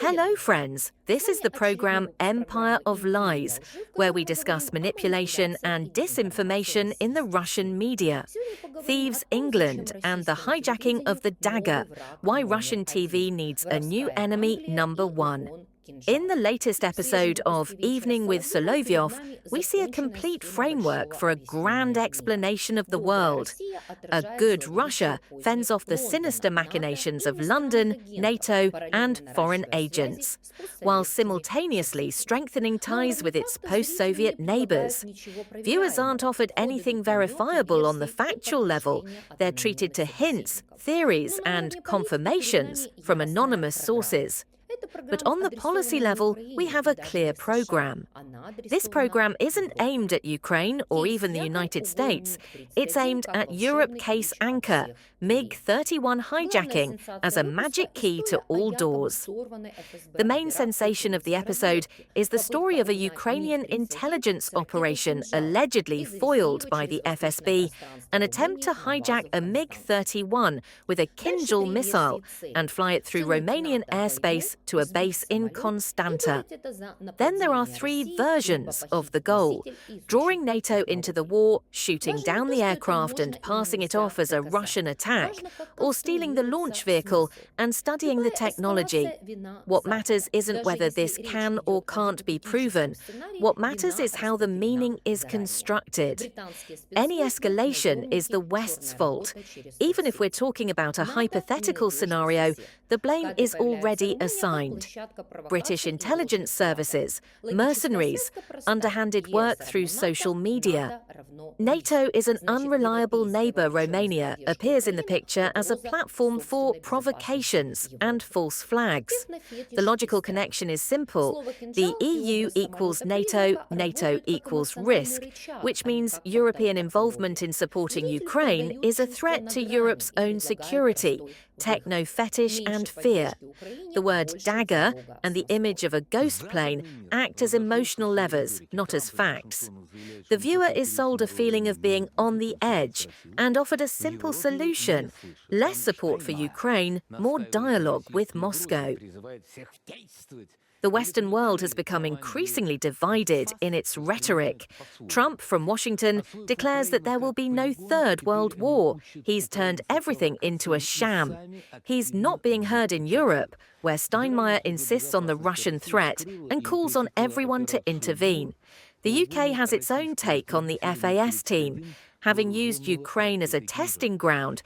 Hello, friends. This is the program Empire of Lies, where we discuss manipulation and disinformation in the Russian media, Thieves England, and the hijacking of the Dagger, why Russian TV needs a new enemy #1. In the latest episode of Evening with Solovyov, we see a complete framework for a grand explanation of the world. A good Russia fends off the sinister machinations of London, NATO, and foreign agents, while simultaneously strengthening ties with its post-Soviet neighbours. Viewers aren't offered anything verifiable on the factual level. They're treated to hints, theories, and confirmations from anonymous sources. But on the policy level, we have a clear program. This program isn't aimed at Ukraine or even the United States. It's aimed at Europe case anchor, MiG-31 hijacking, as a magic key to all doors. The main sensation of the episode is the story of a Ukrainian intelligence operation allegedly foiled by the FSB, an attempt to hijack a MiG-31 with a Kinjal missile and fly it through Romanian airspace to a base in Constanta. Then there are three versions of the goal: drawing NATO into the war, shooting down the aircraft and passing it off as a Russian attack, or stealing the launch vehicle and studying the technology. What matters isn't whether this can or can't be proven. What matters is how the meaning is constructed. Any escalation is the West's fault. Even if we're talking about a hypothetical scenario, the blame is already assigned. British intelligence services, mercenaries, underhanded work through social media. NATO is an unreliable neighbour. Romania appears in the picture as a platform for provocations and false flags. The logical connection is simple. The EU equals NATO, NATO equals risk, which means European involvement in supporting Ukraine is a threat to Europe's own security, techno-fetish and fear. The word dagger and the image of a ghost plane act as emotional levers, not as facts. The viewer is sold a feeling of being on the edge and offered a simple solution: less support for Ukraine, more dialogue with Moscow. The Western world has become increasingly divided in its rhetoric. Trump from Washington declares that there will be no third world war. He's turned everything into a sham. He's not being heard in Europe, where Steinmeier insists on the Russian threat and calls on everyone to intervene. The UK has its own take on the FAS team. Having used Ukraine as a testing ground,